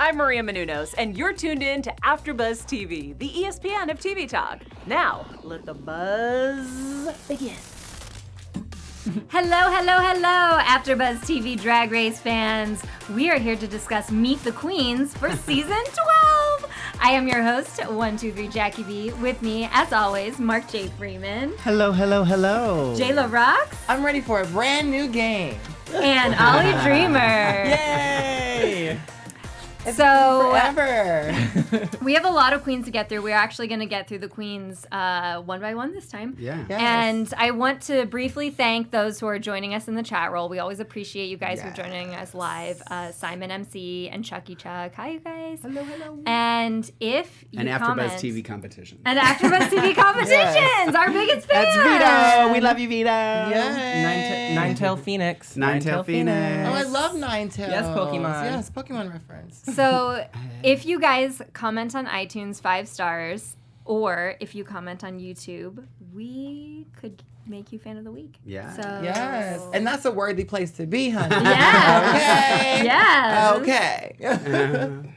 I'm Maria Menounos, and you're tuned in to AfterBuzz TV, the ESPN of TV talk. Now, let the buzz begin. Hello, hello, hello, AfterBuzz TV Drag Race fans. We are here to discuss Meet the Queens for Season 12. I am your host, 123 Jackie B. With me, as always, Mark J. Freeman. Hello, hello, hello. Jayla Rocks. I'm ready for a brand new game. And Ollie Dreamer. Yay! So, forever. we have a lot of queens to get through. We're actually going to get through the queens one by one this time. Yeah. Yes. And I want to briefly thank those who are joining us in the chat roll. We always appreciate you guys for joining us live. Simon MC and Chucky Chuck. Hi, you guys. Hello, hello. And if you AfterBuzz TV competition. And AfterBuzz TV competitions, our biggest fans. That's Vito. We love you, Vito. Yay. Nine-tail Phoenix. Nine-tail Phoenix. Oh, I love Ninetales. Yes, Pokemon. Yes, Pokemon reference. So if you guys comment on iTunes 5 stars, or if you comment on YouTube, we could make you fan of the week. Yeah. So Yes. And that's a worthy place to be, honey. Yes. Okay. Yes. Okay.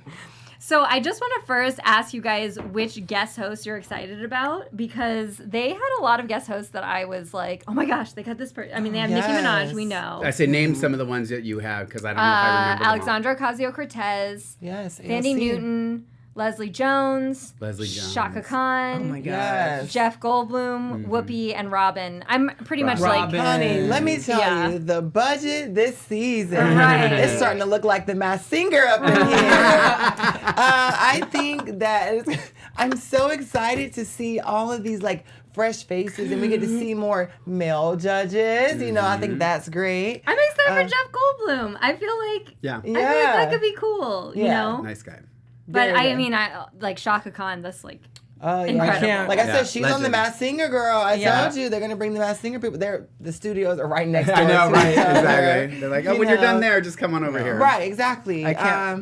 So I just want to first ask you guys which guest hosts you're excited about, because they had a lot of guest hosts that I was like, oh my gosh, they got this person. I mean, they have Nicki Minaj, we know. I say name some of the ones that you have, because I don't know if I remember them all. Alexandra Ocasio-Cortez. Yes. Sandy AOC. Newton. Leslie Jones. Shaka Khan. Oh my God. Yes. Jeff Goldblum, Whoopi, and Robin. I'm pretty much like... Honey, let me tell Yeah. you, the budget this season, Right. it's starting to look like the Masked Singer up in here. I think that I'm so excited to see all of these like fresh faces, and we get to see more male judges. You know, I think that's great. I'm excited for Jeff Goldblum. I feel like... Yeah. I feel like that could be cool, you know? Nice guy. But Very I good. mean, I like Shaka Khan, that's like... Oh, yeah. Incredible. Like I Yeah, said, she's on the legend. Masked Singer, girl. I Yeah. told you they're gonna bring the Masked Singer people. The studios are right next door. I know, to right? each other. Exactly. They're like, oh, You when you're know. done there, just come on over here. Right, exactly. I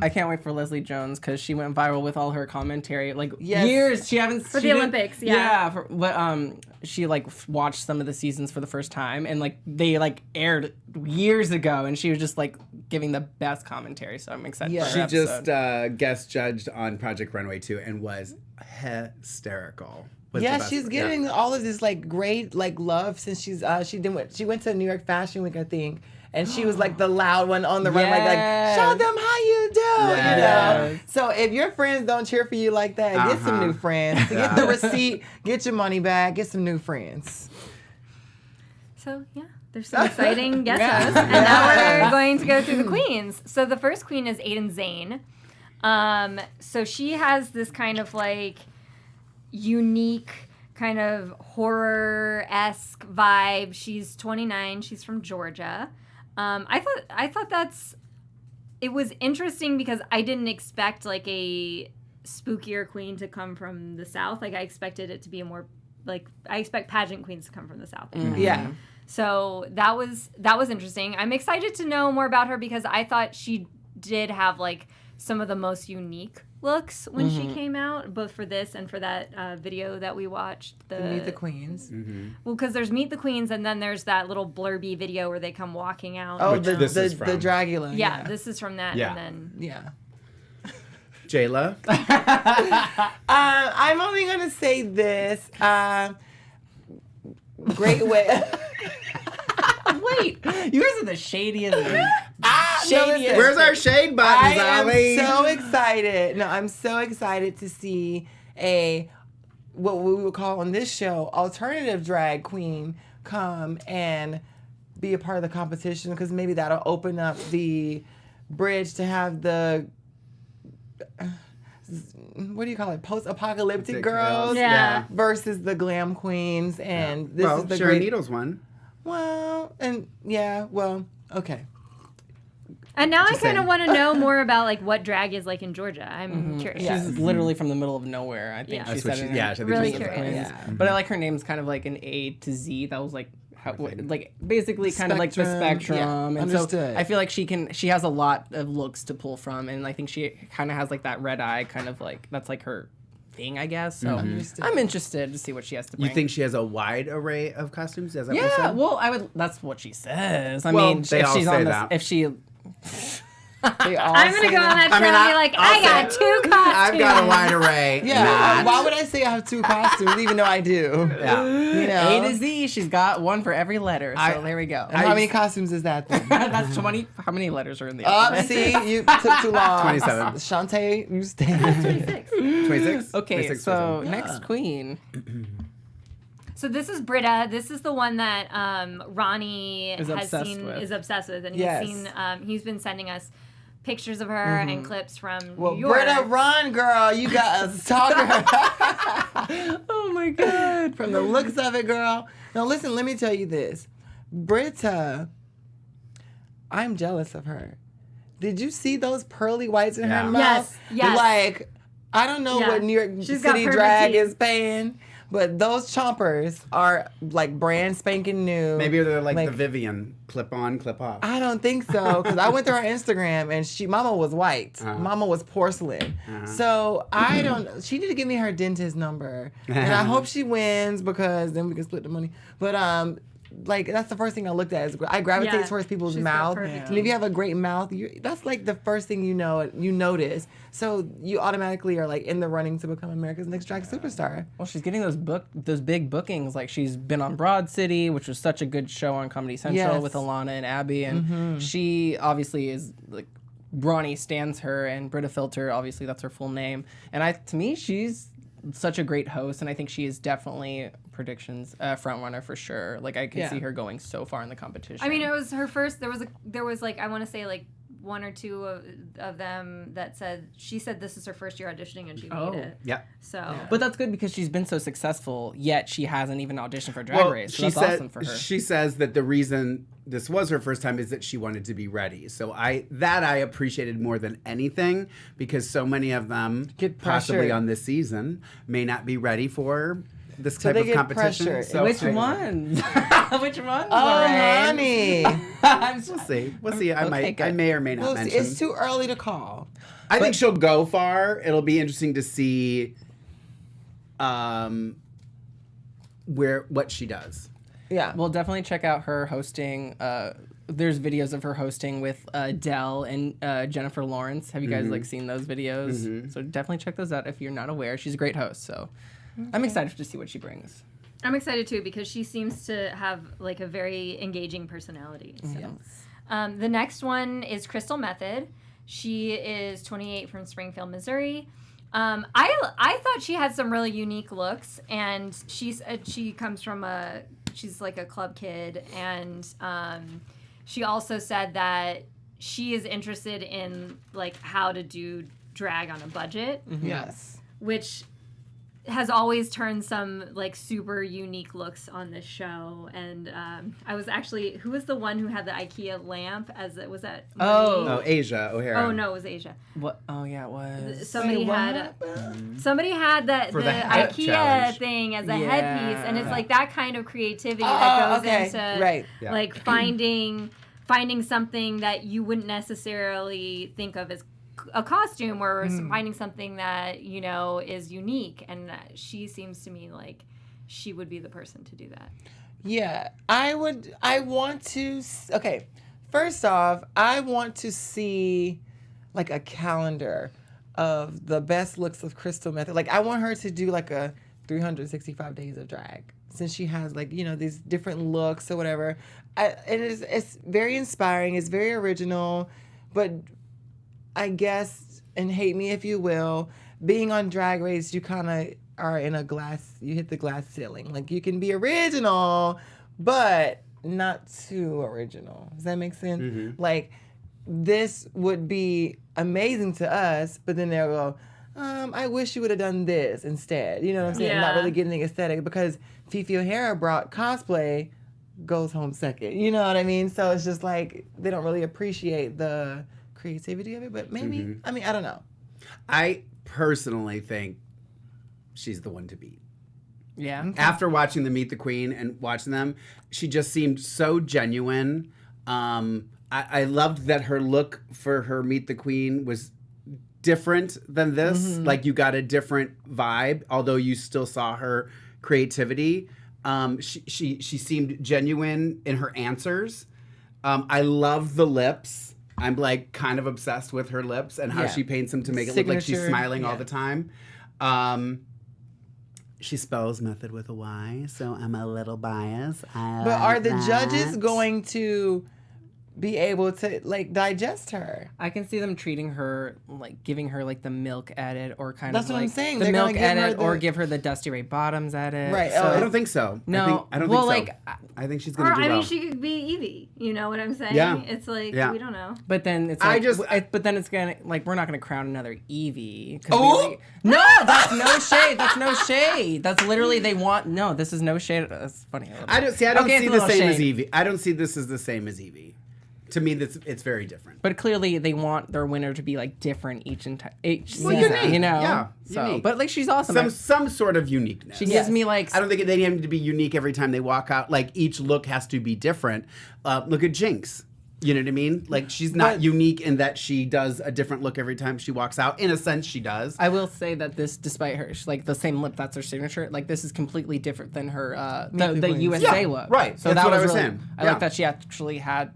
can't wait for Leslie Jones because she went viral with all her commentary. Like Yes. years, she haven't For she the didn't- Olympics, yeah. But she like watched some of the seasons for the first time, and like they like aired years ago, and she was just like giving the best commentary. So I'm excited. Yeah. for She her just episode. guest judged on Project Runway 2 and was hysterical. Was the Yeah, best. she's getting all of this like great like love since she went to New York Fashion Week, I think, and she was like the loud one on the runway, like show them how you do. You know? Yes. So if your friends don't cheer for you like that, get some new friends. Get the receipt, get your money back, get some new friends. So, yeah, there's some exciting guest hosts. And now we're going to go through the queens. So the first queen is Aidan Zayn. So she has this kind of like unique kind of horror-esque vibe. She's 29. She's from Georgia. I thought it was interesting because I didn't expect like a spookier queen to come from the South. Like I expected it to be a more like I expect pageant queens to come from the South. Yeah. So that was interesting. I'm excited to know more about her because I thought she did have like some of the most unique looks when she came out, both for this and for that video that we watched. Meet the Queens. Well, because there's Meet the Queens and then there's that little blurby video where they come walking out. Oh, Which the this is from. Dragula. Yeah, this is from that. Yeah. And then Yeah. Jayla. I'm only gonna say this. Great way. Wait, you guys are the shadiest. Listen. Where's our shade buttons, I Ollie? am so excited. No, I'm so excited to see what we would call on this show alternative drag queen come and be a part of the competition, because maybe that'll open up the bridge to have the what do you call it, post-apocalyptic girls Yeah. versus the glam queens, and this well, is the Sharon great. Needles won. Well, and okay. And now I Just kind of saying. want to know more about like what drag is like in Georgia. I'm curious. Yeah. She's literally from the middle of nowhere. I think Yeah. she That's what said she. in her- Yeah, I think Really she said that. curious. Yeah. But I like her name's kind of like an A to Z. That was like like basically kind of like the Spectrum. spectrum. Yeah, and understood. so I feel like she has a lot of looks to pull from, and I think she kind of has like that red eye kind of like that's like her thing, I guess. So I'm interested to see what she has to bring. You think she has a wide array of costumes? Is that what you Yeah, said? well, I would. That's what she says. I Well, mean, they if all she's say on that. if she. They all I'm gonna say go on that show mean, and be like, I got 2 costumes. I've got a wide array. Yeah. Not. Why would I say I have 2 costumes, even though I do? Yeah. You know. A to Z, she's got one for every letter. So there we go. And how many costumes is that then? That's 20. How many letters are in the Up, alphabet? see, you took too long. 27. Shantae, you stay. 26. 26? Okay, 26, so 27. next queen. So this is Britta. This is the one that Ronnie Is obsessed with. is obsessed with, and Yes. he's been sending us pictures of her and clips from Well, New York. Britta, run, girl. You got a stalker. Oh my god. From the looks of it, girl. Now, listen, let me tell you this. Britta, I'm jealous of her. Did you see those pearly whites in Yeah. her mouth? Yes. Like, I don't know Yeah. what New York She's got City perfect drag teeth. is paying, but those chompers are like brand spanking new. Maybe they're like the Vivian, clip on, clip off. I don't think so, because I went to her Instagram and Mama was white. Mama was porcelain. So I don't. She need to give me her dentist number, and I hope she wins because then we can split the money. But like that's the first thing I looked at. Is I gravitate Yeah, towards people's she's got mouth, perfect and if you have a great mouth, that's like the first thing you notice. So you automatically are like in the running to become America's Next Drag Superstar. Well, she's getting those big bookings. Like she's been on Broad City, which was such a good show on Comedy Central Yes. with Alana and Abby, and she obviously is like Ronnie stands her, and Britta Filter, obviously that's her full name. And to me, she's such a great host, and I think she is definitely predictions front runner for sure. Like I could see her going so far in the competition. I mean, it was her first. There was like I want to say like 1 or 2 of them that said she said this is her first year auditioning and she made it. Yeah. So, But that's good because she's been so successful, yet she hasn't even auditioned for Drag Race. So that's awesome for her. She says that the reason this was her first time is that she wanted to be ready. So I appreciated more than anything because so many of them, Get possibly pressured. on this season, may not be ready for this type they of get competition. pressured. So Which ones? Which ones? Oh, Lorraine? honey. We'll see. We'll see. I good. may or may not Well, mention. it's too early to call. I think she'll go far. It'll be interesting to see what she does. Yeah. We'll definitely check out her hosting. There's videos of her hosting with Dell and Jennifer Lawrence. Have you guys like seen those videos? So definitely check those out if you're not aware. She's a great host, so I'm excited to see what she brings. I'm excited too because she seems to have like a very engaging personality. So. The next one is Crystal Method. She is 28 from Springfield, Missouri. I thought she had some really unique looks, and she comes from she's like a club kid, and she also said that she is interested in like how to do drag on a budget, Yes. which has always turned some like super unique looks on this show. And I was actually, who was the one who had the IKEA lamp as it was that? Oh, Asia O'Hara. Oh no, it was Asia. What? Oh yeah, it was. Somebody had that For the the hat IKEA challenge. thing as a Yeah. headpiece, and it's like that kind of creativity that goes into Right. Yeah. like finding something that you wouldn't necessarily think of as a costume or finding something that is unique, and she seems to me like she would be the person to do that. Yeah, I want to. Okay, first off, I want to see like a calendar of the best looks of Crystal Method. Like, I want her to do like a 365 days of drag, since she has like these different looks or whatever. It's very inspiring. It's very original, but I guess, and hate me if you will, being on Drag Race, you kind of are in you hit the glass ceiling. Like, you can be original, but not too original. Does that make sense? Mm-hmm. Like, this would be amazing to us, but then they'll go, I wish you would have done this instead. You know what I'm saying? Yeah. Not really getting the aesthetic, because Fifi O'Hara brought cosplay, goes home second. You know what I mean? So it's just like, they don't really appreciate the creativity of it, but maybe, I mean, I don't know. I personally think she's the one to beat. Yeah. After watching the Meet the Queen and watching them, she just seemed so genuine. I loved that her look for her Meet the Queen was different than this. Like, you got a different vibe, although you still saw her creativity. She seemed genuine in her answers. I love the lips. I'm like kind of obsessed with her lips and how Yeah. she paints them to make it look like she's Signature, smiling all yeah. the time. She spells method with a Y, so I'm a little biased. But are the judges going to be able to like digest her? I can see them treating her like giving her like the milk edit or kind That's of what like I'm saying. the They're gonna milk give her edit or the- give her the Dusty Ray Bottoms edit. Right. So, I don't think so. No. I don't Well, think so. like, I think she's Or, gonna do I mean, well. she could be Evie. You know what I'm saying? Yeah. It's like, Yeah. we don't know. but then it's I like, just- but then it's gonna like we're not gonna crown another Evie. Oh! No, that's no shade. That's no shade. That's literally they want. No, this is no shade. That's funny. I don't see. I don't Okay, see it's a the little same as shade. Evie. I don't see this as the same as Evie. To me, it's very different. But clearly, they want their winner to be like different each season. unique. You know, Yeah, So, unique. but like she's awesome. Some sort of uniqueness. She gives me like I don't think they need to be unique every time they walk out. Like each look has to be different. Look at Jinx. You know what I mean? Like she's not But- unique in that she does a different look every time she walks out. In a sense, she does. I will say that this, despite her, she's like the same lip, that's her signature. Like this is completely different than her the Queens. USA Yeah, look. right. So That's that what I was was really, saying. I Yeah. like that she actually had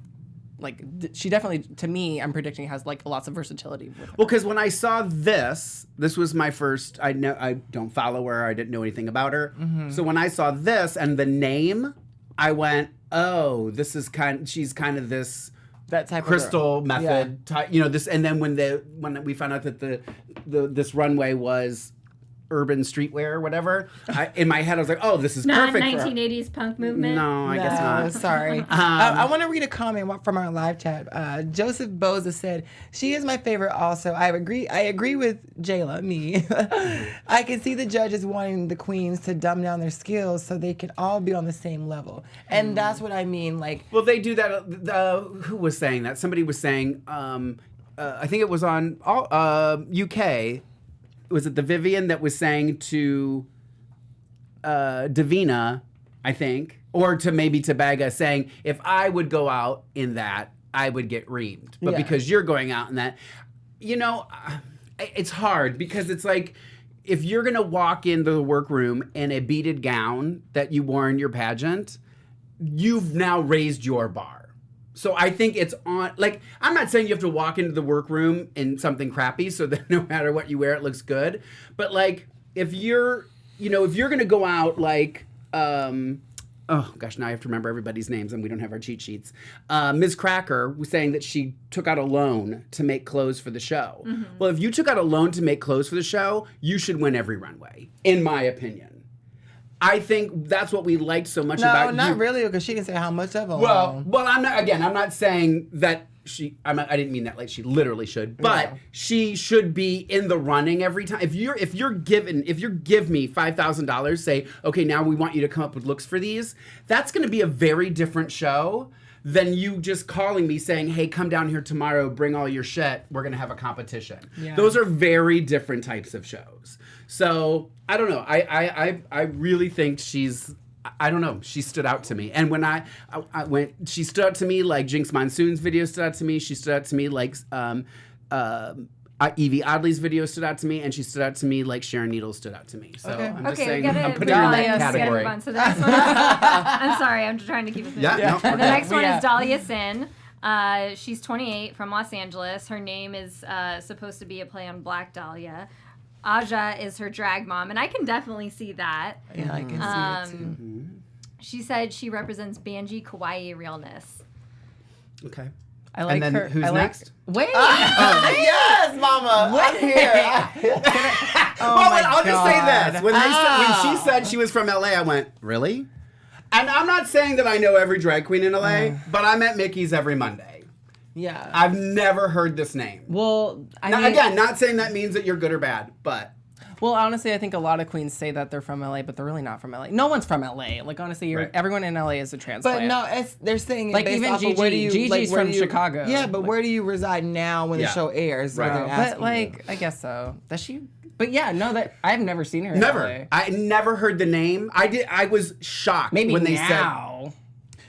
like she definitely to me I'm predicting has like lots of versatility with her. Well, because when I saw this was my first. I don't follow her. I didn't know anything about her. So when I saw this and the name, I went, "Oh, this is she's kind of this." That type Crystal of girl. method, you know this, and then when we found out that this runway was urban streetwear or whatever, in my head I was like, oh, this is Not perfect. for her. 1980s punk movement. No, I guess No, not. sorry. I want to read a comment from our live chat. Joseph Boza said, "She is my favorite. Also, I agree with Jayla. Me, I can see the judges wanting the queens to dumb down their skills so they can all be on the same level, and that's what I mean. Like, Well, they do that. Who was saying that? Somebody was saying. I think it was on UK. Was it the Vivian that was saying to Davina, I think, or to maybe to Baga, saying, if I would go out in that, I would get reamed. But Yeah. because you're going out in that, you know, it's hard because it's like, if you're going to walk into the workroom in a beaded gown that you wore in your pageant, you've now raised your bar. So I think it's on, like, I'm not saying you have to walk into the workroom in something crappy so that no matter what you wear, it looks good. But, like, if you're going to go out, like, oh, gosh, now I have to remember everybody's names and we don't have our cheat sheets. Ms. Cracker was saying that she took out a loan to make clothes for the show. Mm-hmm. Well, if you took out a loan to make clothes for the show, you should win every runway, in my opinion. I think that's what we liked so much no, about not you. really, because she can say how much of a Well, I'm not saying that I didn't mean that like she literally should, but she should be in the running every time. If you give me $5,000, say, okay, now we want you to come up with looks for these, that's going to be a very different show than you just calling me saying, hey, come down here tomorrow, bring all your shit, we're going to have a competition. Yeah. Those are very different types of shows. So I don't know. I really think I don't know. She stood out to me. And when I went, she stood out to me like Jinx Monsoon's video stood out to me. She stood out to me like Evie Oddly's video stood out to me. And she stood out to me like Sharon Needles stood out to me. So Okay. I'm just Okay, we saying, gotta I'm putting her in that we gotta category. move on. So the next one is, I'm sorry, I'm just trying to keep it moving. Yeah, no, The okay. next one Yeah. is Dahlia Sin. She's 28 from Los Angeles. Her name is supposed to be a play on Black Dahlia. Aja is her drag mom, and I can definitely see that. Yeah, I can see it too. She said she represents Banji kawaii realness. Okay. I like And then her. who's I like, next? Wait. Yes, Mama, I'm here. I'll just say God. this. When she said she was from LA, I went, really? And I'm not saying that I know every drag queen in LA, but I'm at Mickey's every Monday. Yeah. I've never heard this name. Well, I Now, mean, again, not saying that means that you're good or bad, but well, honestly, I think a lot of queens say that they're from LA, but they're really not from LA. No one's from LA. Like honestly, Right. everyone in LA is a But transplant. no, they're saying it Like, based even off of where do you, Gigi's like, where from do you- Chicago. Yeah, but Like- where do you reside now when Yeah. the show airs? Right. What they're but asking like, I guess so. Does she? But yeah, no, that I've never seen her. In never. LA. I never heard the name. I was shocked Maybe when they now.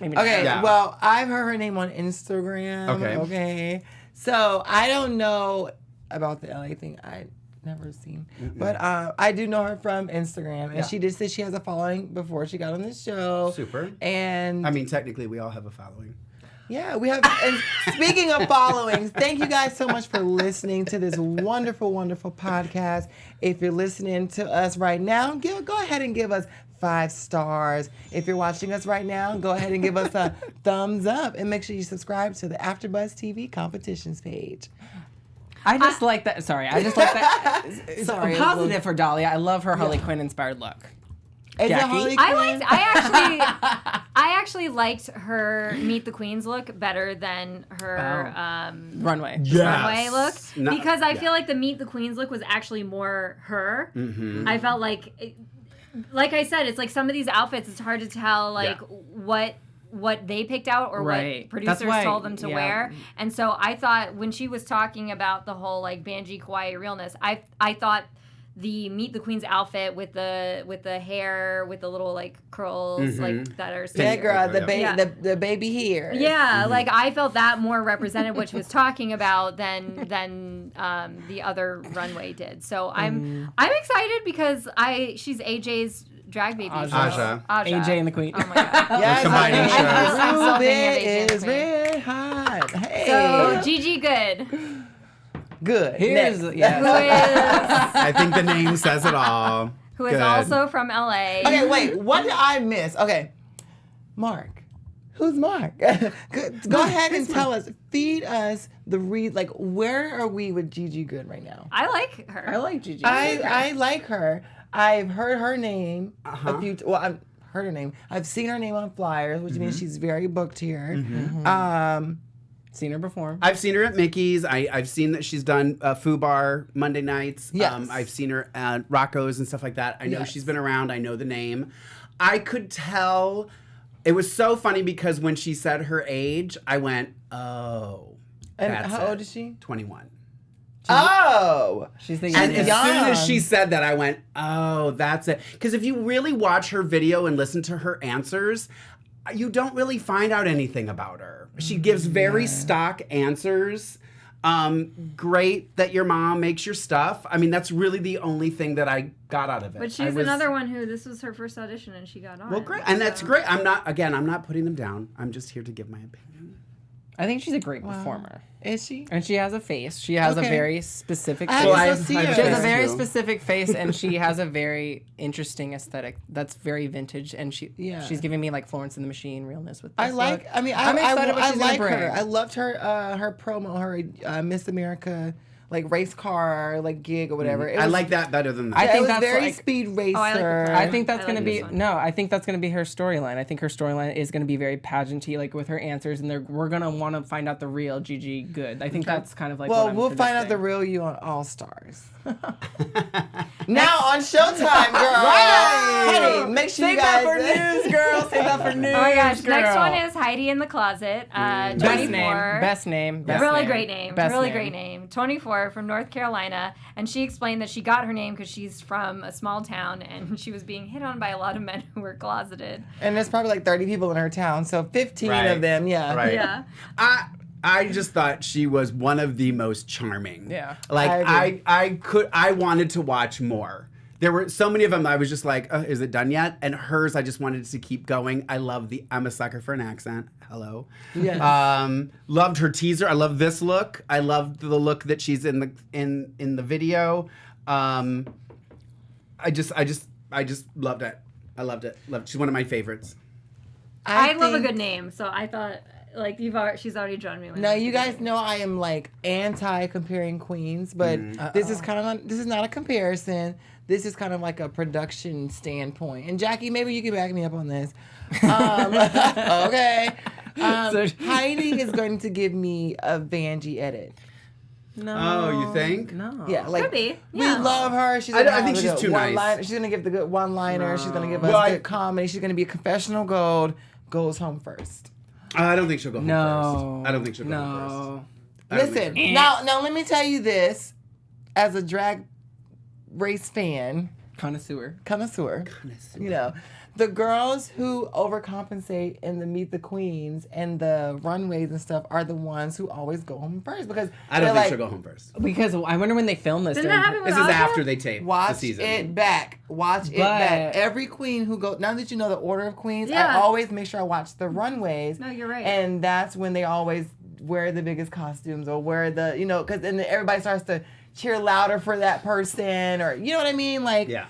Maybe you. Okay, now. Yeah. well, I've heard her name on Instagram. Okay. Okay. So I don't know about the LA thing. I never seen, but I do know her from Instagram, and Yeah. she did say she has a following before she got on the show. Super. And I mean, technically, we all have a following. Yeah, we have. And speaking of followings, thank you guys so much for listening to this wonderful, wonderful podcast. If you're listening to us right now, go ahead and give us 5 stars. If you're watching us right now, go ahead and give us a thumbs up, and make sure you subscribe to the AfterBuzz TV competitions page. I just like that. Sorry, I just like that. Sorry, Positive for Dahlia. I love her Harley Quinn inspired look. Is it Jackie? Harley Quinn? I actually liked her Meet the Queens look better than her Runway. runway look No, because I yeah. feel like the Meet the Queens look was actually more her. Mm-hmm. I felt like I said, it's like some of these outfits, it's hard to tell what they picked out or Right. what producers That's why- told them to yeah. wear. And so I thought when she was talking about the whole like Banji Kawaii realness, I thought the Meet the Queens outfit with the hair with the little like curls like that are Yeah, girl, Yeah. the baby here. yeah, like I felt that more represented what she was talking about than the other runway did. So I'm excited because she's AJ's drag baby. Aja. Aja. AJ and the Queen. Oh my god. Yes, combining shows. I'm so Ruby thinking of AJ is red hot. Hey, So Gigi Good, good. Here's Next. who yeah. is I think the name says it all. who is Good. also from LA. Okay, wait. What did I miss? Okay, Mark. Who's Mark? Go ahead and tell us. Feed us the read. Like, where are we with Gigi Good right now? I like her. I like Gigi. I like her. I've heard her name a few. Well, I've heard her name. I've seen her name on flyers, which means she's very booked here. Seen her perform. I've seen her at Mickey's. I've seen that she's done Fubar Monday nights. Yes. I've seen her at Rocco's and stuff like that. I know Yes. she's been around. I know the name. I could tell. It was so funny because when she said her age, I went, oh. And that's how it. old is she? 21. Oh, She's the And youngest. as soon as young. she said that, I went, oh, that's it. Because if you really watch her video and listen to her answers, you don't really find out anything about her. She gives very stock answers. Great that your mom makes your stuff. I mean, that's really the only thing that I got out of it. But I she's was- another one who this was her first audition and she got on. Well, great. And that's great. I'm not putting them down. I'm just here to give my opinion. I think she's a great performer. is she? And she has a face. She has a Okay. very specific I face. have Well, to I- go see I her. She has a Thank very you. specific face, and she has a very interesting aesthetic that's very vintage. And she's giving me like Florence and the Machine realness with this I like. look. I mean, I'm excited what I she's gonna like her. bring. I loved her promo, her Miss America like race car like gig or whatever. It I was- like that better than that. I Yeah, think it was that's very like- speed racer. I like the promo. I think that's I going like to be this one. no. I think that's going to be her storyline. I think her storyline is going to be very pageanty, like with her answers, and we're going to want to find out the real Gigi Good. I think that's kind of like. Well, what I'm we'll find out the predicting. real you on All Stars. Now on Showtime, girl. Honey, make sure Save you that guys. for news, girl. Save that for news. Oh my gosh! girl. Next one is Heidi in the Closet. 24. Best name. Really great name. Best Really name. great name. 24 from North Carolina. And she explained that she got her name because she's from a small town and she was being hit on by a lot of men who were closeted. And there's probably like 30 people in her town, so 15 Right. of them, yeah. Right. Yeah. I just thought she was one of the most charming. Yeah. Like I I wanted to watch more. There were so many of them that I was just like, is it done yet? And hers, I just wanted to keep going. I'm a sucker for an accent. Hello. Yes. Loved her teaser. I love this look. I loved the look that she's in the video. I just loved it. I loved it. She's one of my favorites. I love a think- good name, so I thought like she's already drawn me. Now you guys know I am like anti comparing queens, but this is this is not a comparison. This is kind of like a production standpoint. And Jackie, maybe you can back me up on this. Okay. Heidi is going to give me a Vanjie edit. No. Oh, you think? No. Yeah, like Could be. we Yeah. love her. She's I gonna think have she's the too one nice. She's gonna give the good one-liner. She's gonna give us Well, good comedy. She's gonna be a confessional gold. Goes home first. I don't think she'll go home No. first. I don't think she'll go home first. No. I don't think Listen, she'll- now let me tell you this, as a drag race fan, Connoisseur. connoisseur, you know, the girls who overcompensate in the Meet the Queens and the runways and stuff are the ones who always go home first because I don't think she'll go home first. Because I wonder when they film this. Didn't that happen with This is Aja? after they tape the watch season. it back. Watch it back. Every queen who goes, now that you know the order of queens, I always make sure I watch the runways. No, you're right. And that's when they always wear the biggest costumes or wear the, because then everybody starts to cheer louder for that person or, you know what I mean? Like, Yeah.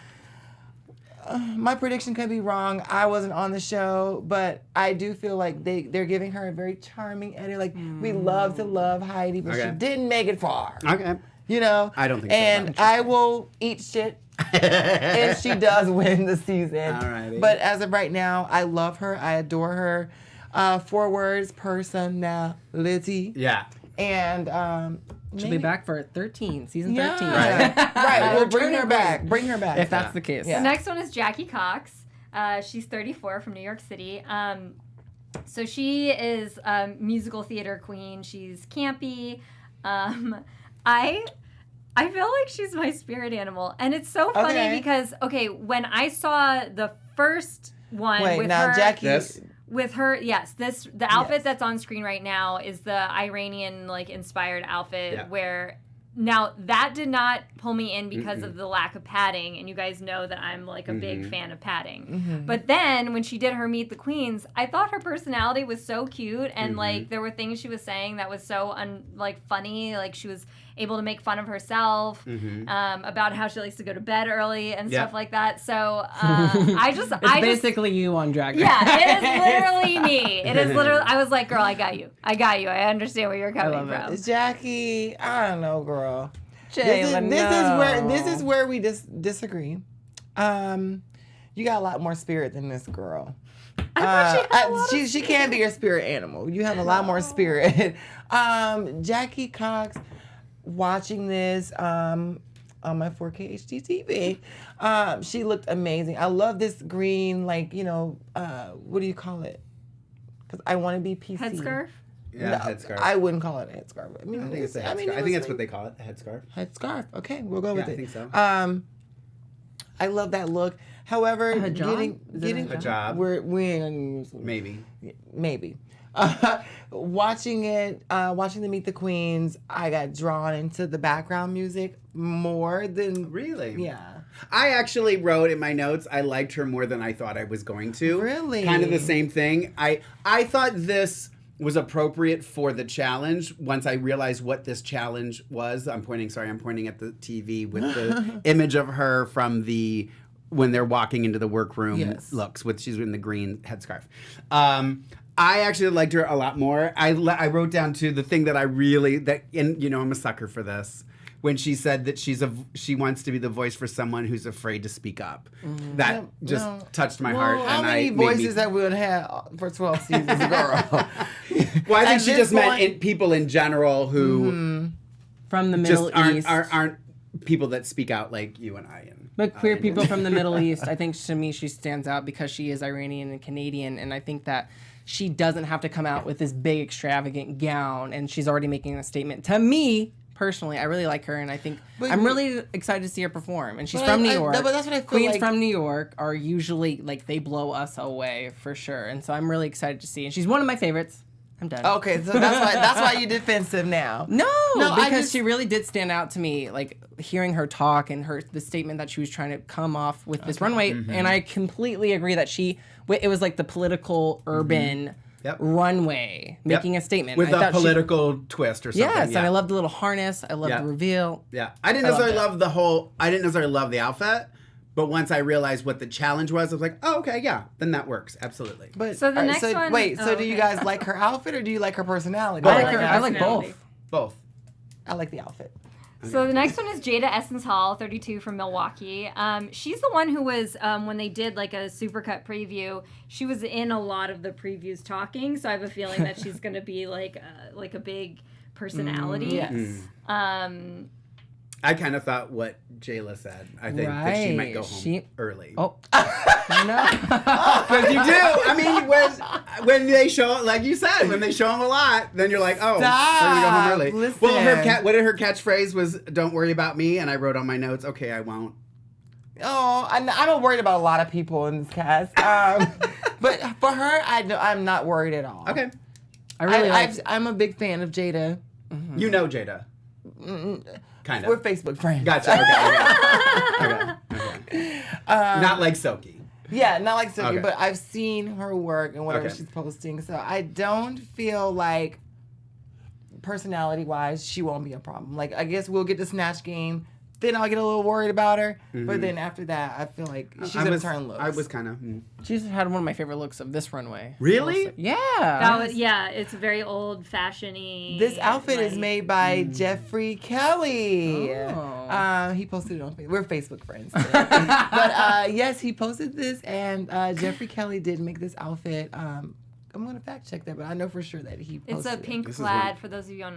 My prediction could be wrong. I wasn't on the show, but I do feel like they're giving her a very charming edit. Like, we love to love Heidi, but she didn't make it far. Okay. I don't think so. And I will eat shit if she does win the season. Alrighty. But as of right now, I love her. I adore her. 4 words, personality. Yeah. And She'll be back for season 13. Right. We'll bring her back. Bring her back. If that's the case. Yeah. The next one is Jackie Cox. She's 34 from New York City. So she is a musical theater queen. She's campy. I feel like she's my spirit animal. And it's so funny because, when I saw the first one Wait, with now her... Jackie... With her, the outfit that's on screen right now is the Iranian inspired outfit where now that did not pull me in because of the lack of padding, and you guys know that I'm a big fan of padding. But then when she did her Meet the Queens, I thought her personality was so cute, and there were things she was saying that was so funny, like she was able to make fun of herself about how she likes to go to bed early and stuff like that. So It's basically you on Drag Race. Yeah, it is literally me. It is literally. I was like, girl, I got you. I understand where you're coming from. Jackie, I don't know, girl. Jayla, This is where we disagree. You got a lot more spirit than this girl. She can be your spirit animal. You have a lot more spirit. Jackie Cox, watching this on my 4K HD TV, she looked amazing. I love this green, what do you call it? Because I want to be PC. Headscarf? Yeah, No, headscarf. I wouldn't call it a headscarf. I think it's a headscarf. I think that's what they call it, a headscarf. Headscarf. Okay, we'll go with it. I think so. I love that look. However, getting hijab. we ain't Maybe. watching the Meet the Queens, I got drawn into the background music more than Really? Yeah. I actually wrote in my notes, I liked her more than I thought I was going to. Really? Kind of the same thing. I thought this was appropriate for the challenge once I realized what this challenge was. I'm pointing at the TV with the image of her from when they're walking into the workroom looks she's in the green headscarf. I actually liked her a lot more. I wrote down too the thing that I'm a sucker for this. When she said that she wants to be the voice for someone who's afraid to speak up. That just touched my heart. How many voices that we would have for 12 seasons, girl? Well, I think she just meant people in general who from the Middle East aren't people that speak out like you and I. But queer people from the Middle East, I think to me she stands out because she is Iranian and Canadian, and I think that she doesn't have to come out with this big extravagant gown, and she's already making a statement. To me, personally, I really like her, and I think I'm really excited to see her perform. And she's from New York. But that's what I feel Queens like. from New York are usually they blow us away for sure, and so I'm really excited to see. And she's one of my favorites. I'm done. Okay, so that's why you're defensive now. No, because she really did stand out to me. Hearing her talk and the statement that she was trying to come off with this runway, and I completely agree that it was like the political urban. Runway making a statement with a political twist or something. Yes, and I love the little harness. I love the reveal. Yeah, I didn't necessarily love the outfit, but once I realized what the challenge was, I was like, oh, okay, yeah, then that works absolutely. But so the next one. Wait, do you guys like her outfit or do you like her personality? I like both. Both. I like the outfit. So the next one is Jada Essence Hall, 32 from Milwaukee. She's the one who was, when they did a supercut preview, she was in a lot of the previews talking. So I have a feeling that she's going to be like a big personality. Yes. I kind of thought what Jayla said. I think that she might go home early. Oh, no. Because you do. I mean, when they show, like you said, when they show them a lot, then you're like, oh, they're going to go home early. Listen. Well, what her catchphrase was, don't worry about me, and I wrote on my notes, okay, I won't. Oh, I'm worried about a lot of people in this cast. But for her, I'm not worried at all. Okay. I'm a big fan of Jada. You know Jada. Kind of. We're Facebook friends. Gotcha. Okay. Not like Soki. Yeah, not like Sophie, Okay. but I've seen her work and whatever Okay. she's posting. So I don't feel like personality-wise she won't be a problem. Like, I guess we'll get the Snatch Game. Then I'll get a little worried about her. But then after that, I feel like she's going to turn looks. I was kind of... She's had one of my favorite looks of this runway. Really? Also. Yeah. It's very old fashion-y. This outfit is like- made by Jeffrey Kelly. Oh. He posted it on Facebook. We're Facebook friends. But yes, he posted this, and Jeffrey Kelly did make this outfit. I'm going to fact check that, but I know for sure that he posted It's a it. pink This is plaid for those of you on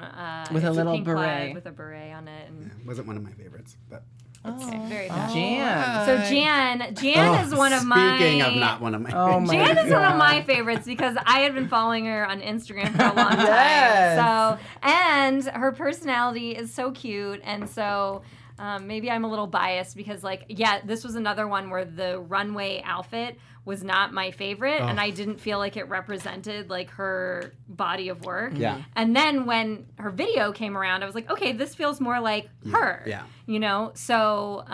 With a it's little pink plaid beret. with a beret on it, and wasn't one of my favorites, but... very Oh, fashion. Jan. So Jan is one of my. Speaking of not one of my Oh my Jan is one of God. my favorites because I had been following her on Instagram for a long time. Yes. So, and her personality is so cute, and so maybe I'm a little biased because, like, yeah, this was another one where the runway outfit was not my favorite, and I didn't feel like it represented like her body of work. Yeah. And then when her video came around, I was like, okay, this feels more like her. Yeah. You know, so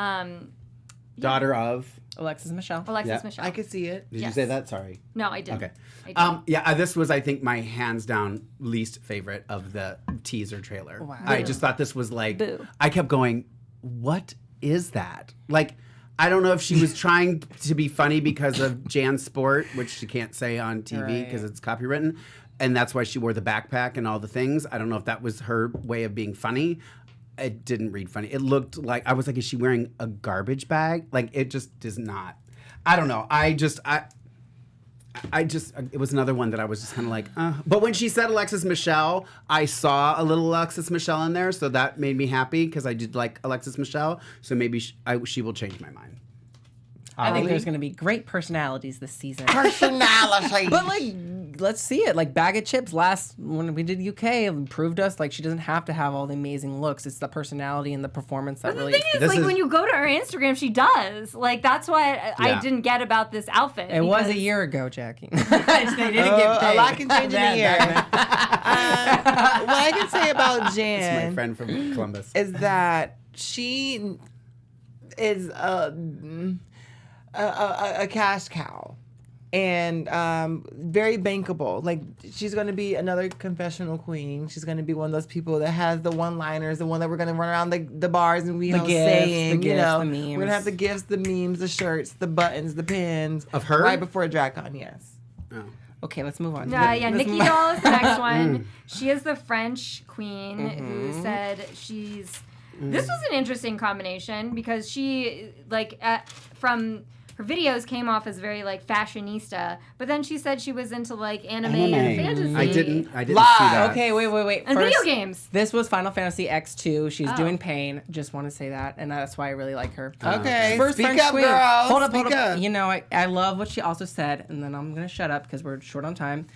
Daughter of... Alexis Michelle. Alexis Yeah. Michelle. I could see it. Did you Yes. say that? Sorry. No, I didn't. Okay. I didn't. Yeah, this was, I think, my hands down least favorite of the teaser trailer. Wow. I just thought this was like, Boo. I kept going, what is that? Like, I don't know if she was trying to be funny because of Jan's sport, which she can't say on TV because Right. it's copywritten. And that's why she wore the backpack and all the things. I don't know if that was her way of being funny. It didn't read funny. It looked like, I was like, is she wearing a garbage bag? Like, it just does not. I don't know. It was another one that I was just kind of like, But when she said Alexis Michelle, I saw a little Alexis Michelle in there, so that made me happy because I did like Alexis Michelle. So maybe she will change my mind. I think there's going to be great personalities this season. Personality. But like, let's see it. Like Bag of Chips when we did UK proved us like she doesn't have to have all the amazing looks. It's the personality and the performance that But the really. thing is, This like, is- when you go to her Instagram, she does. Like, that's what I Yeah. didn't get about this outfit. It was a because- year ago, Jackie. They didn't get paid. A lot can change in a year. What I can say about It's my Jan friend from Columbus. is that she is a cash cow and very bankable. Like, she's going to be another confessional queen. She's going to be one of those people that has the one-liners, the one that we're going to run around the bars and we The all gifts, saying, the you gifts, know, the we're going memes. to have the gifts, the memes, the shirts, the buttons, the pins. Of her? Right before DragCon, yes. Oh. Okay, let's move on. Yeah, Let's Nikki move- Doll is the next one. She is the French queen who said she's. This was an interesting combination because she, like, from her videos came off as very, like, fashionista, but then she said she was into, like, anime and fantasy. I didn't see Lie. that. Okay, wait. And First, video games. This was Final Fantasy X2. She's Oh. doing Pain. Just want to say that, and that's why I really like her. Okay, First speak French up, queen. girl. Hold up. Speak up. You know, I love what she also said, and then I'm gonna shut up because we're short on time.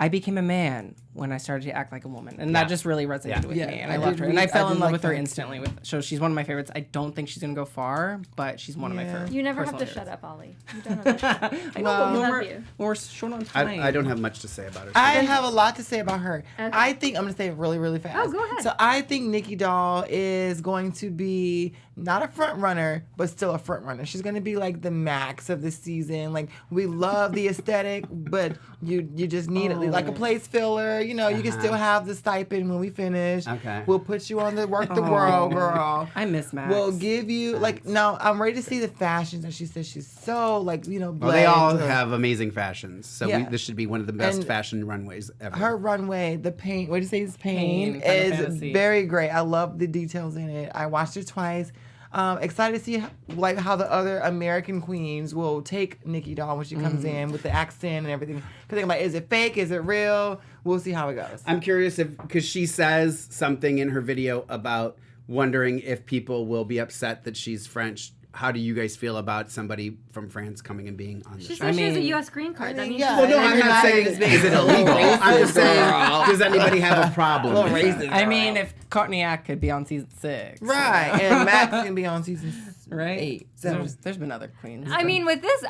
I became a man when I started to act like a woman, and that just really resonated with Yeah, me, and I I loved did her, and read- I fell I in did love like with her that. instantly. So she's one of my favorites. I don't think she's gonna go far, but she's one of my Yeah. favorites. You never have to personal shut up, Ollie. You don't have to shut up. favorites. I know, Well, but we when love we're, you. when we're short on time. I don't have much to say about her. I have a lot to say about her. Okay. I think I'm gonna say it really, really fast. Oh, go ahead. So I think Nikki Doll is going to be not a front runner, but still a front runner. She's gonna be like the max of the season. Like, we love the aesthetic, but you just need it like a place filler. You know, you can still have the stipend when we finish. Okay. We'll put you on the Work the World, girl. I miss Max. We'll give you like now. I'm ready to see the fashions that she says she's so like Well, they all blessed. have amazing fashions, so Yeah. this should be one of the best And fashion runways ever. Her runway, the paint, what did you say is Pain, paint, Final is Fantasy. very great. I love the details in it. I watched it twice. Excited to see how the other American queens will take Nikki Doll when she comes in with the accent and everything. Because I'm like, is it fake? Is it real? We'll see how it goes. I'm curious because she says something in her video about wondering if people will be upset that she's French. How do you guys feel about somebody from France coming and being on the She show? said she has a mean- U.S. green card. That means yeah. Well, no, And I'm not everybody saying is being is it a little illegal. I'm just racist, saying, girl. does anybody have a problem? A little with that? racist. I mean, if Cognac could be on season 6. Right, and Max can be on season Right? 8. So So there's been other queens. I mean, with this,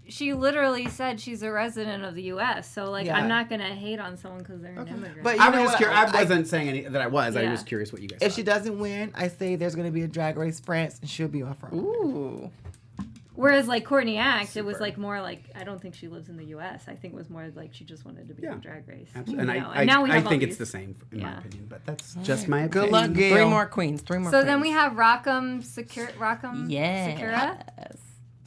she literally said she's a resident of the U.S. So like, Yeah. I'm not gonna hate on someone because they're an immigrant. But I you know was just what? curious. I wasn't saying that I was. I Yeah. was curious what you guys if thought. she doesn't win, I say there's going to be a Drag Race France, and she'll be on front. Ooh. Whereas like Courtney Act, it was like more like I don't think she lives in the U.S. I think it was more like she just wanted to be on Drag Race. Absolutely. And And now we I have all think it's these. the same in my Yeah. opinion, but that's just my opinion. Good luck, Gail. 3 more queens. 3 more So queens. then we have Rock'em Sakura. Yes.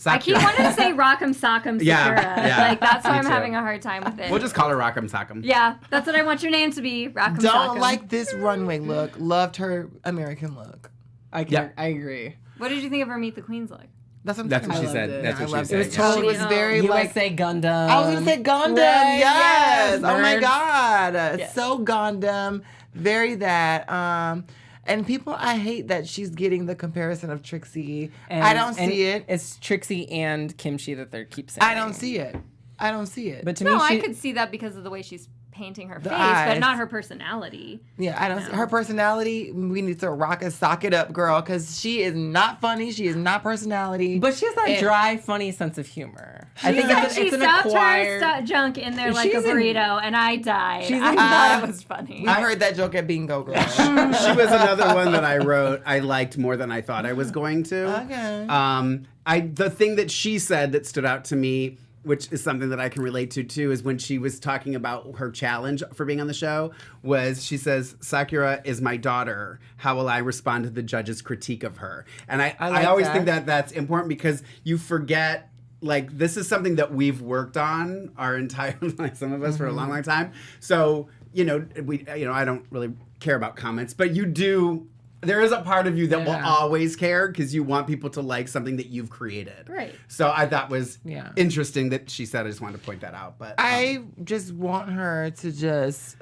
I keep wanting to say Rock'em Sock'em Sakura. Yeah. Like that's why Me I'm too. having a hard time with it. We'll just call her Rock'em Sock'em. Yeah, that's what I want your name to be. Rock'em Don't Sock'em. like this runway look. Loved her American look. I agree. What did you think of her Meet the Queens look? That's what, That's what I she loved said. it. That's I what loved she it. said. It was yeah. totally, it was very like. USA Gundam. I was gonna say Gundam. Right, Yes. Oh my nerds. God. Yeah. So Gundam. Very that. And people, I hate that she's getting the comparison of Trixie. I don't see it. It's Trixie and Kimchi that they keep saying. I don't see it. I don't see it. But to No, me, I could see that because of the way she's painting her face, eyes. but not her personality. yeah, I don't see her personality. We need to rock and sock it up, girl, because she is not funny. She is not personality. But she has that And- dry, funny sense of humor. I She think said it's, she it's an stuffed acquired. her junk in there like a She's in- burrito, and I died. She's I in- thought it was funny. we heard that joke at Bingo, girl. She was another one that I wrote. I liked more than I thought I was going to. Okay. The thing that she said that stood out to me, which is something that I can relate to too, is when she was talking about her challenge for being on the show, was she says, Sakura is my daughter. How will I respond to the judge's critique of her? And I like always that. think that that's important because you forget, like, this is something that we've worked on our entire life, some of us for a long, long time. So, I don't really care about comments, but you do. There is a part of you that will always care because you want people to like something that you've created. Right. So I thought was Yeah. interesting that she said. I just wanted to point that out. But I just want her to just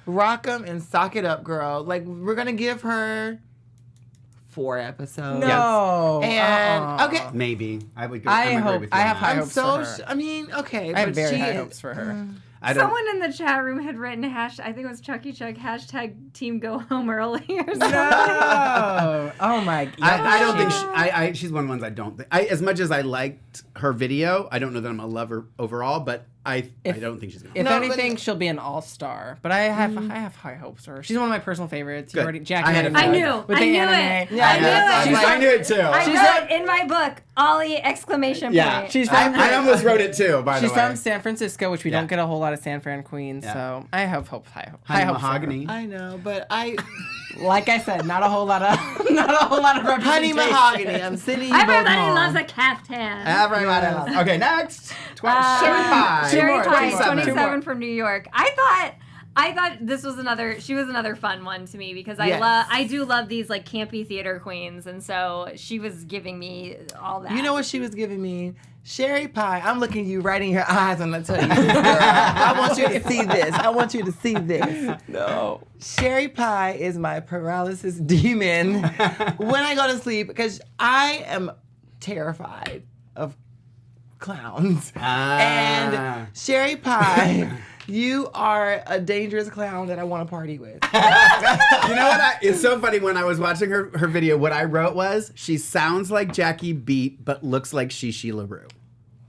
rock them and sock it up, girl. Like, we're going to give her 4 episodes. No. And, okay. maybe I would. Go, I I'm agree hope- with you I on have that. high I'm hopes so, for her. I mean, okay. I have but very she high is- hopes for her. I don't. Someone in the chat room had written I think it was Chucky Chuck, #team go home early or something. No. Oh my God. I don't think she's one of the ones I don't think. As much as I liked her video, I don't know that I'm a lover overall, but I don't think she's gonna. If No, but- anything, she'll be an all-star. But I have high hopes for her. She's one of my personal favorites. You Good. already, Jackie I had already a knows. I knew. With I the knew anime. it. Yeah, I knew that's- it. She's I knew it too. I wrote in my book, Ollie ! Yeah, Point. She's from, I almost wrote it too. By she's the way, from San Francisco, which we Yeah. don't get a whole lot of San Fran queens. Yeah. So I have high hopes. Honey high hopes for her. Mahogany. I know, but I... Like I said, not a whole lot of representation. Honey Mahogany, I'm sending you both Everybody home. loves a caftan. Everyone else. Okay, next. Sherry Pie. Sherry more, Pie, 27. 27 from New York. I thought this was she was another fun one to me because Yes. I do love these like campy theater queens, and so she was giving me all that. You know what she was giving me? Sherry Pie. I'm looking you right in your eyes when I tell you this, girl. I want you to see this. I want you to see this. No. Sherry Pie is my paralysis demon when I go to sleep because I am terrified of clowns. And Sherry Pie, you are a dangerous clown that I want to party with. You know what? It's so funny when I was watching her video. What I wrote was, she sounds like Jackie Beat, but looks like Shishi LaRue.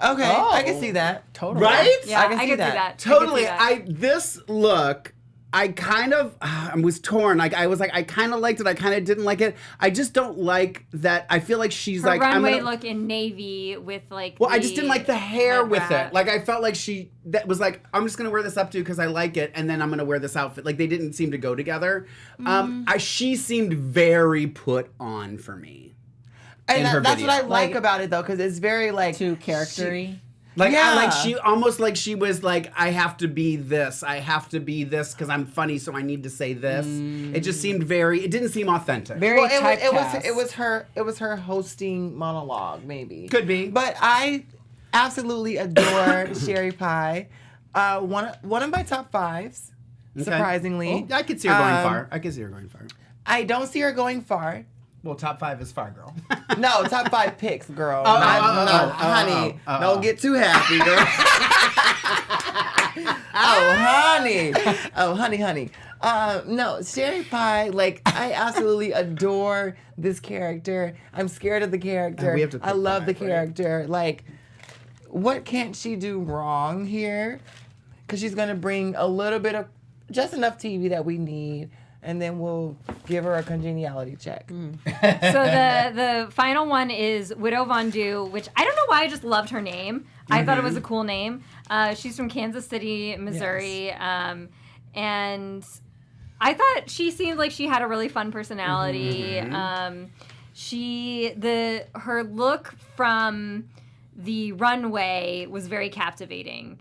Okay, Oh. I can see that. Totally. Right? Yeah, I can see could that. see that. Totally. I could see that. This look, I kind of I was torn. Like I was like, I kind of liked it. I kind of didn't like it. I just don't like that. I feel like she's Her like runway I'm gonna, look in navy with like. Well, I just didn't like the hair with wrap. it. Like I felt like that was like, I'm just gonna wear this updo because I like it, and then I'm gonna wear this outfit. Like they didn't seem to go together. She seemed very put on for me. And in her that's what I video. like about it though, because it's very like Too character-y. Like, Yeah. she almost like she was like, I have to be this. I have to be this because I'm funny, so I need to say this. It just seemed it didn't seem authentic. Very well, typecast. it was her hosting monologue, maybe. Could be. But I absolutely adore Sherry Pie. One of my top 5s, surprisingly. Well, I could see her going far. I could see her going far. I don't see her going far. Well, top 5 is far, girl. No, top 5 picks, girl. honey, Don't get too happy, girl. honey. Oh, honey. No, Sherry Pie, like, I absolutely adore this character. I'm scared of the character. We have to I pick love the five, right? character. Like, what can't she do wrong here? Because she's going to bring a little bit of, just enough TV that we need, and then we'll give her a congeniality check. So the final one is Widow Von Du, which I don't know why I just loved her name. I thought it was a cool name. She's from Kansas City, Missouri, and I thought she seemed like she had a really fun personality. Her look from the runway was very captivating.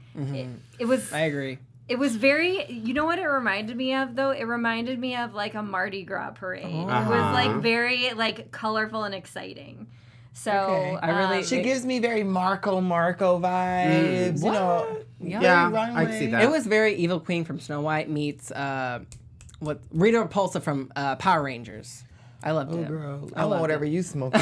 It was. I agree. It was very, you know what it reminded me of, though? It reminded me of, like, a Mardi Gras parade. It was, like, very, like, colorful and exciting. So, Okay. She gives me very Marco vibes, you know. Yeah, very I can see that. It was very Evil Queen from Snow White meets Rita Repulsa from Power Rangers. I loved it. Girl, I I want loved whatever it. you smoking.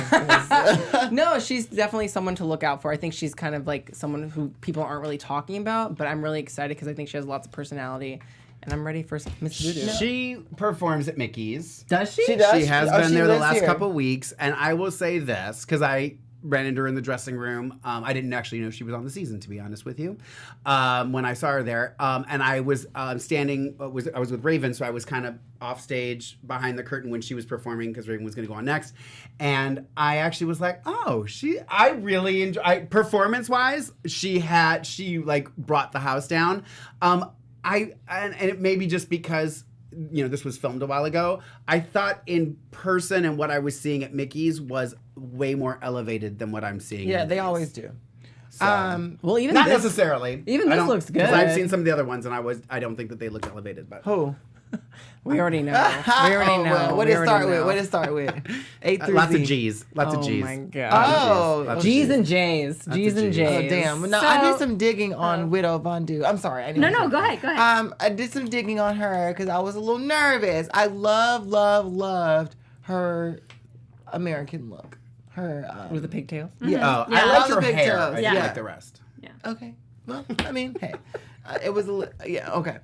No, she's definitely someone to look out for. I think she's kind of like someone who people aren't really talking about, but I'm really excited because I think she has lots of personality, and I'm ready for Miss Voodoo. She performs at Mickey's. Does she? She does. She has Oh, been she there the lives last here. couple weeks, and I will say this because I ran into her in the dressing room. I didn't actually know she was on the season, to be honest with you, when I saw her there. And I was standing. I was with Raven, so I was kind of off stage behind the curtain when she was performing because Raven was going to go on next. And I actually was like, oh, I really enjoy. Performance wise, she like brought the house down. And it may be just because, you know, this was filmed a while ago. I thought in person and what I was seeing at Mickey's was way more elevated than what I'm seeing. Yeah, in they these. always do. So, Well, even not this, necessarily. even I this don't- looks 'cause I've good. seen some of the other ones, and I don't think that they look elevated. But Who? we already know. We already know. Well, what We did it already start with? know. What did it start with? 8 through lots Z. of G's. Lots of G's. Oh my god. Oh, Lots of G's G's. and J's. G's and G's. J's. Oh, damn. No, So- I did some digging on Widow Von Du. I'm sorry. I didn't No, go ahead. I did some digging on her because I was a little nervous. I loved her American look. Her With the pigtails. yeah. Oh, Yeah. I liked All the her big hair. toes. I Yeah. didn't like the rest. Okay. Well, I mean, hey, it was yeah. Okay.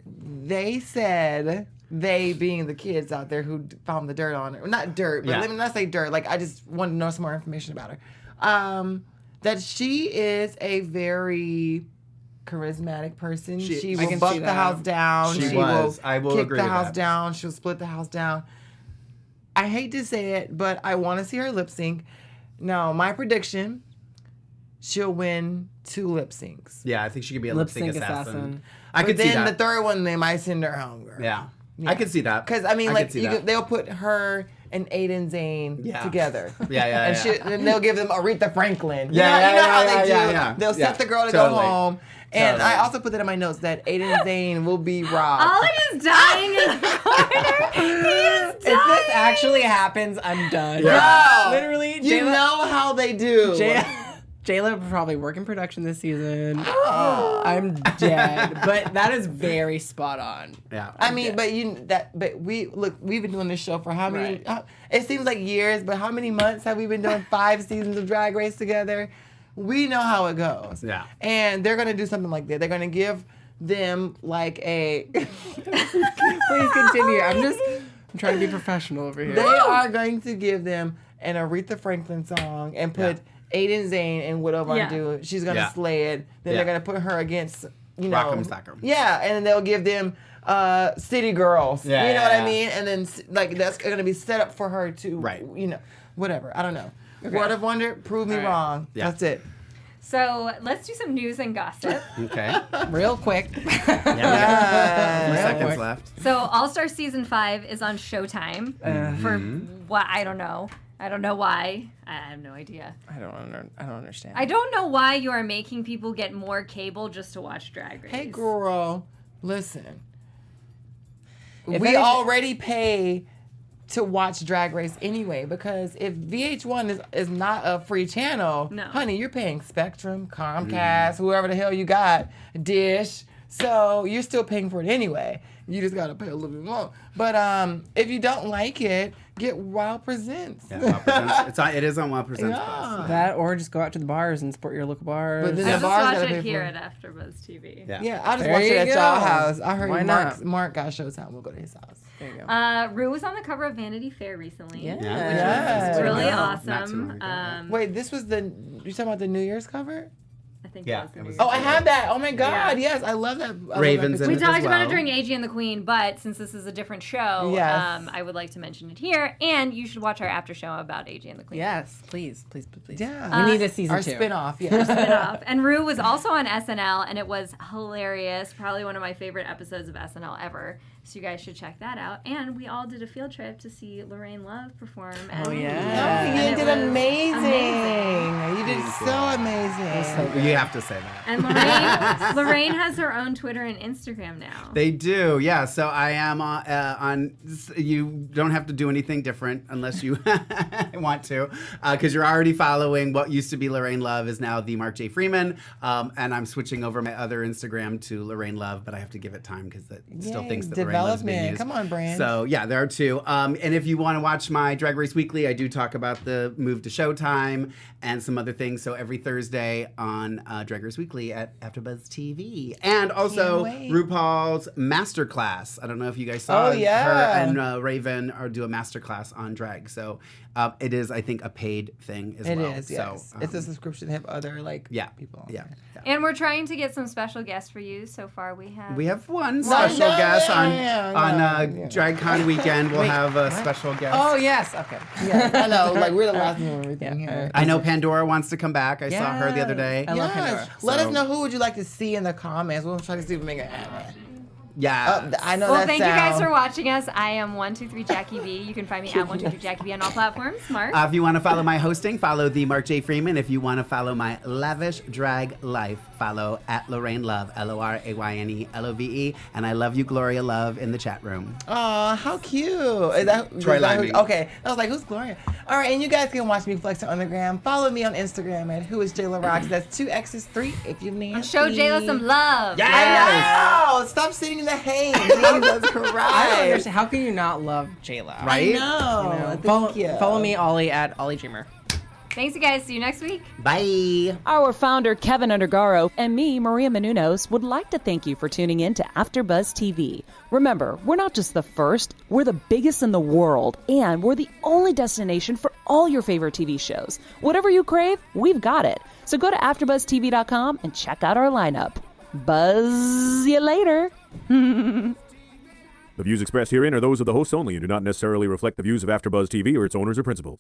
They said, they being the kids out there who found the dirt on her, not dirt, but Yeah. let me not say dirt. Like, I just wanted to know some more information about her. That she is a very charismatic person. She I will can buck see the that. house down. She will was. I will kick agree the with house that. down. She'll split the house down. I hate to say it, but I want to see her lip sync. Now, my prediction, she'll win 2 lip syncs. Yeah, I think she could be a Lip lip sync sync assassin. assassin. I But could see then that. the third one, they might send her home, girl. Yeah. I could see that. Because, I mean, could like, see that. they'll put her and Aidan Zayn Yeah. together. Yeah. And they'll give them Aretha Franklin. Yeah, you know how yeah, they do. yeah. They'll Yeah, set the girl to totally. go home. And Totally. I also put that in my notes that Aidan Zayn will be robbed. Ollie is dying in the corner. He is If dying. this actually happens, I'm done. Girl, Literally, you Jayla- know how they do. Jayla will probably work in production this season. I'm dead. But that is very spot on. Yeah. I mean, but we've been doing this show for how many? Right. It seems like years, but how many months have we been doing 5 seasons of Drag Race together? We know how it goes. Yeah. And they're gonna do something like that. They're gonna give them like a. Please continue. I'm trying to be professional over here. They are going to give them an Aretha Franklin song and put Aidan Zayn and Widow Von Yeah. Du. She's gonna Yeah. slay it. Then Yeah. they're gonna put her against know. Rock'em Sock'em. Yeah, and then they'll give them City Girls. Yeah, you know what yeah. I mean? And then like that's gonna be set up for her to Right. you know, whatever. I don't know. Word of Wonder, prove me wrong. Yeah. That's it. So let's do some news and gossip. Okay. Real quick. Yeah. Few Real seconds quick. left. So All Star Season 5 is on Showtime for what I don't know. I don't know why. I have no idea. I don't understand. I don't know why you are making people get more cable just to watch Drag Race. Hey girl, listen. If We anything- already pay to watch Drag Race anyway, because if VH1 is not a free channel, No. honey, you're paying Spectrum, Comcast, whoever the hell you got, Dish, So you're still paying for it anyway. You just gotta pay a little bit more. But if you don't like it, get Wild Presents. Yeah, Wild Presents. It is on Wild Presents. Yeah. That or just go out to the bars and support your local bars. But then I the just bars watch gotta pay it here for at AfterBuzz TV. Yeah. I'll just There watch it you at go. y'all house. I heard Why Mark got Showtime. We'll go to his house. There you go. Rue was on the cover of Vanity Fair recently. Yeah. Yeah. It's really Not too long awesome. ago. Wait, this was you talking about the New Year's cover? I think Yeah, that was the it was- New Oh, I Year's. have that. Oh my God, Yeah. yes, I love that. I love that Ravens picture. in We it talked as about well. it during AG and the Queen, but since this is a different show, Yes. I would like to mention it here. And you should watch our after show about AG and the Queen. Yes, please. Yeah. We need a season Our 2. spinoff, yeah. Spin-off. And Rue was also on SNL, and it was hilarious. Probably one of my favorite episodes of SNL ever. So you guys should check that out. And we all did a field trip to see Lorraine Love perform. Oh, yeah. Oh, And you it did was amazing. You did Thank so you. amazing. You have to say that. And Lorraine has her own Twitter and Instagram now. They do, yeah. So I am on. You don't have to do anything different unless you want to, because you're already following what used to be Lorraine Love is now the Mark J. Freeman, and I'm switching over my other Instagram to Lorraine Love, but I have to give it time because it still Yay, thinks that Lorraine Love's being development. used. Come on, brand. So yeah, there are two. And if you want to watch my Drag Race Weekly, I do talk about the move to Showtime and some other things. So every Thursday on Drag Race Weekly at AfterBuzz TV, and also Can't wait. RuPaul's Masterclass. I don't know if you guys saw Oh, yeah. her and Raven do a masterclass on drag. So it is, I think, a paid thing as It well. is, yes. So, It's a subscription to have other people on yeah. there. And we're trying to get some special guests for you. So far, we have. We have one special guest on DragCon weekend. We'll have a special guest. Oh, yes. Okay. Yeah, I know. Like, we're the last one and everything here. I know Pandora wants to come back. I saw her the other day. I love Yes. Pandora. Let So- us know who would you like to see in the comments. We'll try to see if we make it happen. Yeah. I know Well, that thank you guys sound. for watching us. I am 123 Jackie B. You can find me at 123 Jackie B on all platforms. Mark. If you want to follow my hosting, follow the Mark J. Freeman. If you want to follow my lavish drag life, follow at Lorraine Love, LORAYNE LOVE. And I love you, Gloria Love, in the chat room. Aw, how cute. Is that Troy is that Limey. okay. I was like, who's Gloria? All right, and you guys can watch me flex on Underground. Follow me on Instagram at whoisJayla That's 2 X's 3 if you need. Show Jayla some love. I know. Stop sitting in the hay. Jesus I don't Christ. understand. How can you not love Jayla? Right? I know. Follow, Thank you. follow me, Ollie, at Ollie Dreamer. Thanks, you guys. See you next week. Bye. Our founder, Keven Undergaro, and me, Maria Menounos, would like to thank you for tuning in to AfterBuzz TV. Remember, we're not just the first, we're the biggest in the world, and we're the only destination for all your favorite TV shows. Whatever you crave, we've got it. So go to AfterBuzzTV.com and check out our lineup. Buzz you later. The views expressed herein are those of the hosts only and do not necessarily reflect the views of AfterBuzz TV or its owners or principals.